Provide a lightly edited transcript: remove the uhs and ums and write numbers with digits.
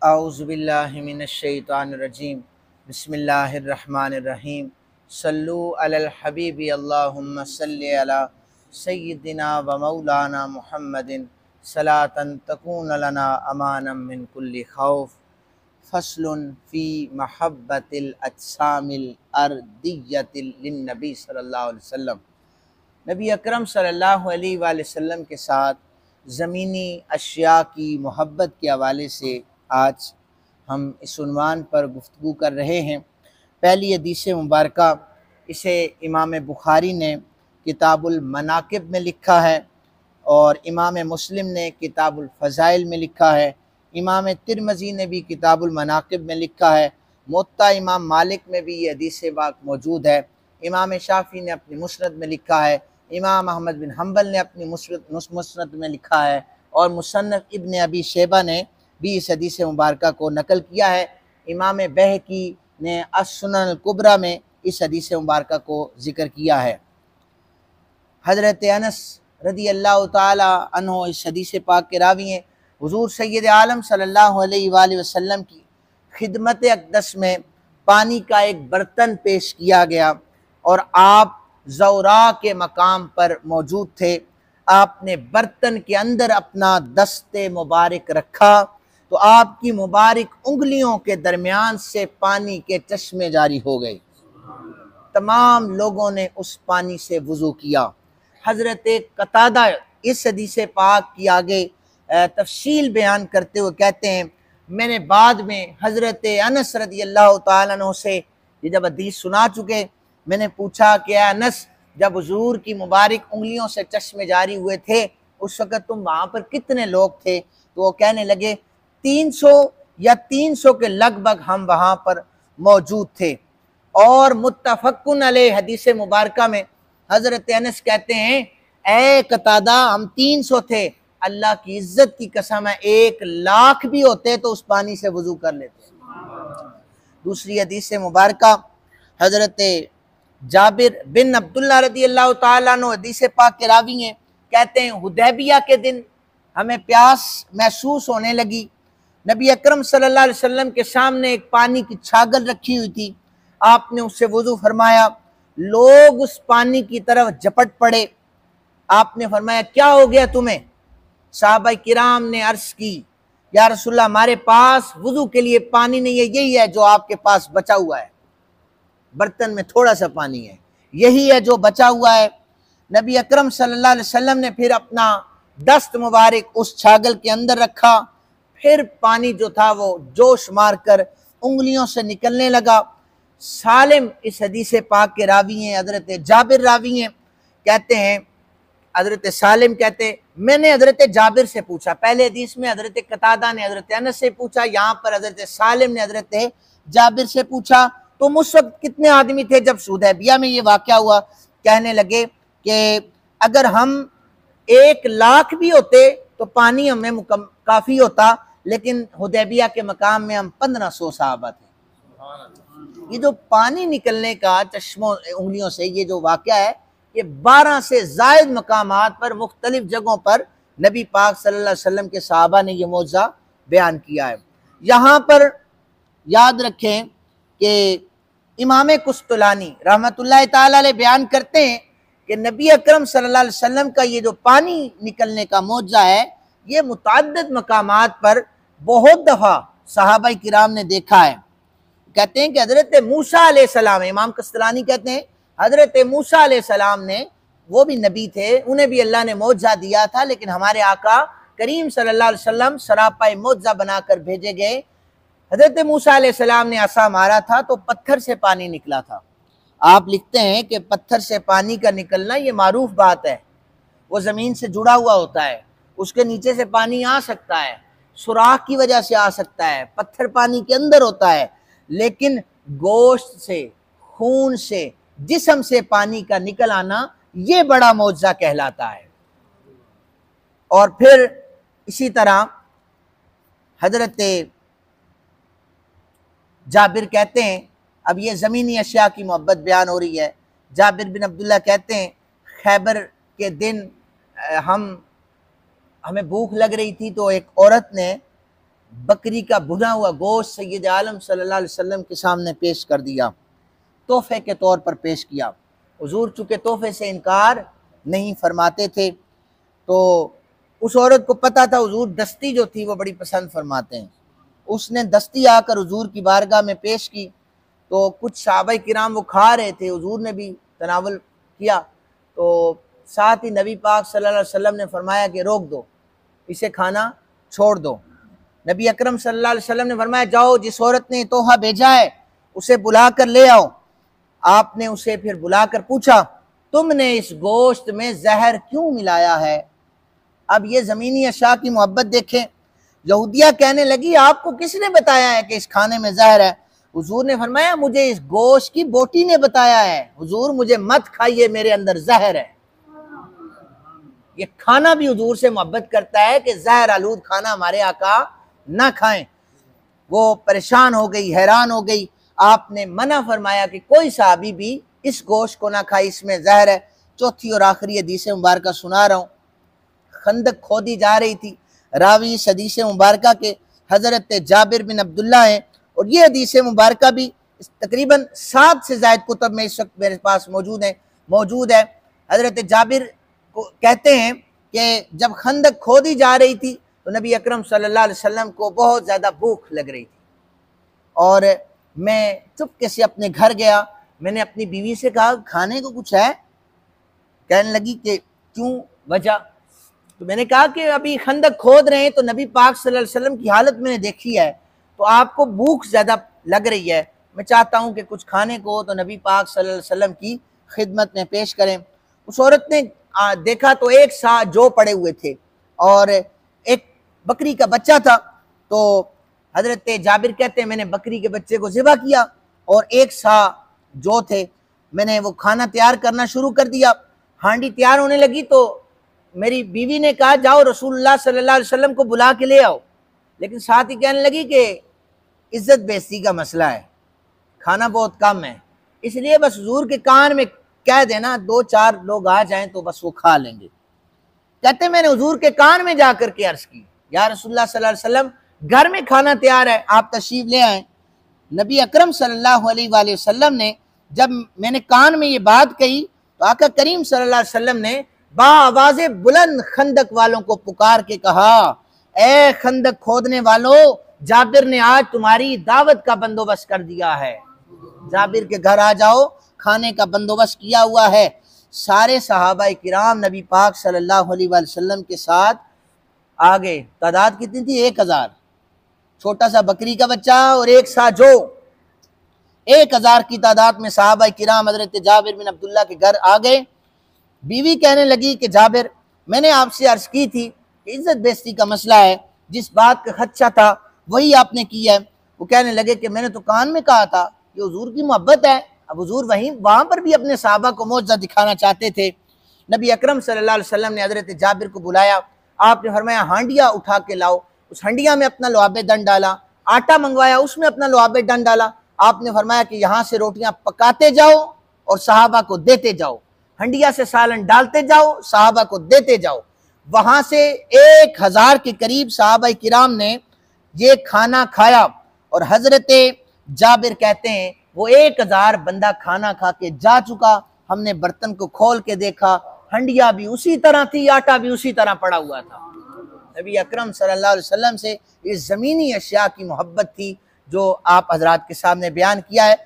औज़ुबिल्लाहि मिनश्शैतानिर्रजीम बिस्मिल्लाहिर्रहमानिर्रहीम सल्लु अलल हबीबि अल्लाहुम्मा सल्लि अला सय्यिदिना व मौलाना मुहम्मदिन सलातन तकून लना अमानम मिन कुल्ली खौफ फस्लुन फ़ी महब्बतिल अजसामिल अर्दिय्यतिल लिन्नबी सल्लल्लाहु अलैहि वसल्लम। नबी अकरम सल्लल्लाहु अलैहि वसल्लम के साथ ज़मीनी अशिया की मोहब्बत के हवाले से आज हम इस उन्वान पर गुफ्तगू कर रहे हैं। पहली हदीस मुबारक इसे इमाम बुखारी ने किताबुल मनाकिब में लिखा है और इमाम मुस्लिम ने किताबुल फ़ज़ाइल में लिखा है। इमाम तिरमिज़ी ने भी किताबुल मनाकिब में लिखा है। मुत्ता इमाम मालिक में भी ये हदीस पाक मौजूद है। इमाम शाफ़ी ने अपनी मुस्नद में लिखा है। इमाम अहमद बिन हम्बल ने अपनी मुस्नद में लिखा है और मुसन्नफ़ इब्न अबी शैबा ने भी इस हदीस मुबारक को नकल किया है। इमाम बहकी ने अस-सुनन अल-कुबरा में इस हदीस मुबारक को ज़िक्र किया है। हज़रत अनस रदी अल्लाह ताला अन्हो इस हदीस पाक के रावी हैं। हुज़ूर सय्यद आलम सल्लल्लाहु अलैहि वसल्लम की खिदमत अक़दस में पानी का एक बर्तन पेश किया गया और आप ज़ौरा के मकाम पर मौजूद थे। आपने बर्तन के अंदर अपना दस्ते मुबारक रखा तो आपकी मुबारक उंगलियों के दरमियान से पानी के चश्मे जारी हो गए। तमाम लोगों ने उस पानी से वुज़ू किया। हज़रत कतादा इस हदीस पाक की आगे तफसील बयान करते हुए कहते हैं, मैंने बाद में हज़रत अनस रज़ी अल्लाह तआला अन्हु से ये जब हदीस सुना चुके, मैंने पूछा कि अनस, जब हुज़ूर की मुबारक उंगलियों से चश्मे जारी हुए थे उस वक़्त तुम वहाँ पर कितने लोग थे? तो वो कहने लगे 300 या 300 के लगभग हम वहाँ पर मौजूद थे। और मुत्तफ़क़ुन अलैह हदीस मुबारक में हज़रत अनस कहते हैं, ए कतादा, हम 300 थे, अल्लाह की इज्जत की कसम है 1,00,000 भी होते तो उस पानी से वुज़ू कर लेते। दूसरी हदीस मुबारक हज़रत जाबिर बिन अब्दुल्ला रज़ी अल्लाह तआला अन्हु हदीस पाक के रावी हैं। कहते हैं, हुदैबिया के दिन हमें प्यास महसूस होने लगी। नबी अकरम सल्लल्लाहु अलैहि वसल्लम के सामने एक पानी की छागल रखी हुई थी। आपने उससे वुज़ू फरमाया। लोग उस पानी की तरफ झपट पड़े। आपने फरमाया, क्या हो गया तुम्हें? साहबा किराम ने अर्ज़ की, या रसूलल्लाह, हमारे पास वुज़ू के लिए पानी नहीं है, यही है जो आपके पास बचा हुआ है। बर्तन में थोड़ा सा पानी है, यही है जो बचा हुआ है। नबी अकरम सल्लल्लाहु अलैहि वसल्लम ने फिर अपना दस्त मुबारक उस छागल के अंदर रखा। फिर पानी जो था वो जोश मारकर उंगलियों से निकलने लगा। सालिम इस हदीस पाक के रावी हैं, हज़रत जाबिर रावी हैं। कहते हैं, हज़रत सालिम कहते हैं, मैंने हज़रत जाबिर से पूछा। पहले हदीस में हज़रत कतादा ने हज़रत अनस से पूछा, यहाँ पर हज़रत सालिम ने हज़रत जाबिर से पूछा, तुम उस वक्त कितने आदमी थे जब हुदैबिया में ये वाक़या हुआ? कहने लगे कि अगर हम 1,00,000 भी होते तो पानी हमें काफ़ी होता, लेकिन हुदैबिया के मकाम में हम 1500 सहाबा थे। ये जो पानी निकलने का चश्मों उंगलियों से ये जो वाक़या है, ये 12 से ज़ायद मकामात पर मुख्तलिफ जगहों पर नबी पाक सल्लल्लाहु अलैहि वसल्लम के सहाबा ने यह मौज़ा बयान किया है। यहाँ पर याद रखें कि इमाम कुस्तलानी रहमतुल्लाह ताला अलैह बयान करते हैं कि नबी अकरम सल्लल्लाहु अलैहि वसल्लम का ये जो पानी निकलने का मौज़ा है, ये मुतअद्दिद मकामात पर बहुत दफ़ा सहाबा किराम ने देखा है। कहते हैं कि हज़रत मूसा अलैहिस्सलाम, इमाम कुस्तलानी कहते हैं, हज़रत मूसा अलैहिस्सलाम ने, वो भी नबी थे, उन्हें भी अल्लाह ने मौज़ा दिया था, लेकिन हमारे आका करीम सल्लल्लाहु अलैहि वसल्लम सरापाए मौज़ा बनाकर भेजे गए। हज़रत मूसा अलैहिस्सलाम ने आसा मारा था तो पत्थर से पानी निकला था। आप लिखते हैं कि पत्थर से पानी का निकलना ये मारूफ बात है, वो ज़मीन से जुड़ा हुआ होता है, उसके नीचे से पानी आ सकता है, सुराख की वजह से आ सकता है, पत्थर पानी के अंदर होता है, लेकिन गोश्त से, खून से, जिस्म से पानी का निकल आना ये बड़ा मौजज़ा कहलाता है। और फिर इसी तरह हज़रत जाबिर कहते हैं, अब ये ज़मीनी अशिया की मोहब्बत बयान हो रही है। जाबिर बिन अब्दुल्ला कहते हैं, खैबर के दिन हमें भूख लग रही थी तो एक औरत ने बकरी का भुना हुआ गोश्त सैयद आलम सल्लल्लाहु अलैहि वसल्लम के सामने पेश कर दिया, तोहफे के तौर पर पेश किया। हुजूर चूँकि तोहफे से इनकार नहीं फरमाते थे, तो उस औरत को पता था हुजूर दस्ती जो थी वो बड़ी पसंद फरमाते हैं। उसने दस्ती आकर हुजूर की बारगाह में पेश की, तो कुछ सहाबा किराम वो खा रहे थे, हुजूर ने भी तनावल किया। तो साथ ही नबी पाक सल्लल्लाहु अलैहि वसल्लम ने फरमाया कि रोक दो, इसे खाना छोड़ दो। नबी अकरम सल्लल्लाहु अलैहि वसल्लम ने फरमाया जाओ, जिस औरत ने तोहफा भेजा है उसे बुला कर ले आओ। आपने उसे फिर बुलाकर पूछा, तुमने इस गोश्त में जहर क्यों मिलाया है? अब ये ज़मीनी अशया की मोहब्बत देखें। यहूदिया कहने लगी, आपको किसने बताया है कि इस खाने में जहर है? हुजूर ने फरमाया, मुझे इस गोश्त की बोटी ने बताया है। हुजूर मुझे मत खाइए, मेरे अंदर जहर है। ये खाना भी हुजूर से मोहब्बत करता है कि जहर आलूद खाना हमारे आका ना खाएं। वो परेशान हो गई, हैरान हो गई। आपने मना फरमाया कि कोई सहाबी भी इस गोश्त को ना खाए, इसमें जहर है। चौथी और आखिरी हदीस मुबारक सुना रहा हूँ। खंदक खोदी जा रही थी, रावी इस हदीस मुबारक के हज़रत जाबिर बिन अब्दुल्ला हैं, और ये हदीस मुबारक भी तकरीबन 7 से ज़ायद कुतब में इस वक्त मेरे पास मौजूद है। हज़रत जाबिर को कहते हैं कि जब खंदक खोदी जा रही थी तो नबी अकरम सल्लल्लाहु अलैहि वसल्लम को बहुत ज़्यादा भूख लग रही थी, और मैं चुपके से अपने घर गया। मैंने अपनी बीवी से कहा, खाने को कुछ है? कहने लगी कि क्यों, वजह? तो मैंने कहा कि अभी खंदक खोद रहे हैं तो नबी पाक सल्लल्लाहु अलैहि वसल्लम की हालत मैंने देखी है, तो आपको भूख ज़्यादा लग रही है, मैं चाहता हूँ कि कुछ खाने को तो नबी पाक सल्लल्लाहु अलैहि वसल्लम की खिदमत में पेश करें। उस औरत ने देखा तो एक सा जो पड़े हुए थे और एक बकरी का बच्चा था। तो हजरत जाबिर कहते हैं, मैंने बकरी के बच्चे को ज़िबा किया और एक सा जो थे, मैंने वो खाना तैयार करना शुरू कर दिया। हांडी तैयार होने लगी तो मेरी बीवी ने कहा, जाओ रसूलुल्लाह सल्लल्लाहु अलैहि वसल्लम को बुला के ले आओ। लेकिन साथ ही कहने लगी कि इज्जत बेइज्जती का मसला है, खाना बहुत कम है, इसलिए बस हुजूर के कान में कह देना 2-4 लोग आ जाएं तो बस वो खा लेंगे। कहते मैंने हुजूर के कान में जाकर के अर्ज की, या रसूलुल्लाह सल्लल्लाहु अलैहि वसल्लम घर में खाना तैयार है, आप तशरीफ ले आए। नबी अकरम सल्लल्लाहु अलैहि वसल्लम ने जब मैंने कान में ये बात कही तो आका करीम सल्लल्लाहु अलैहि वसल्लम ने बाआवाज़े बुलंद खंदक वालों को पुकार के कहा, ए खंदक खोदने वालों, जाबिर ने आज तुम्हारी दावत का बंदोबस्त कर दिया है, जाबिर के घर आ जाओ, खाने का बंदोबस्त किया हुआ है। सारे सहाबा किराम नबी पाक सल्लल्लाहु अलैहि वसल्लम के साथ आ गए। तादाद कितनी थी? 1000। छोटा सा बकरी का बच्चा और एक सा जो, 1000 की तादाद में सहाबा किराम हज़रत जाबिर बिन अब्दुल्ला के घर आ गए। बीवी कहने लगी कि जाबिर, मैंने आपसे अर्ज की थी कि इज्जत बेइज्जती का मसला है, जिस बात का खदशा था वही आपने किया है। वो कहने लगे कि मैंने तो कान में कहा था कि हुजूर की मोहब्बत है। अब हुजूर वहाँ पर भी अपने सहाबा को मौजज़ा दिखाना चाहते थे। नबी अकरम सल्लल्लाहु अलैहि वसल्लम ने हज़रत जाबिर को बुलाया। आपने फरमाया, हांडिया उठा के लाओ। उस हंडिया में अपना लुआबे दन डाला, आटा मंगवाया, उसमें अपना लुआबे दन डाला। आपने फरमाया कि यहाँ से रोटियां पकाते जाओ और सहाबा को देते जाओ, हंडिया से सालन डालते जाओ, सहाबा को देते जाओ। वहां से 1000 के करीब सहाबा किराम ने ये खाना खाया और हजरत जाबिर कहते हैं वो 1000 बंदा खाना खा के जा चुका। हमने बर्तन को खोल के देखा, हंडिया भी उसी तरह थी, आटा भी उसी तरह पड़ा हुआ था। नबी अकरम सल्लल्लाहु अलैहि वसल्लम से इस ज़मीनी अशिया की मोहब्बत थी जो आप हजरात के सामने बयान किया है।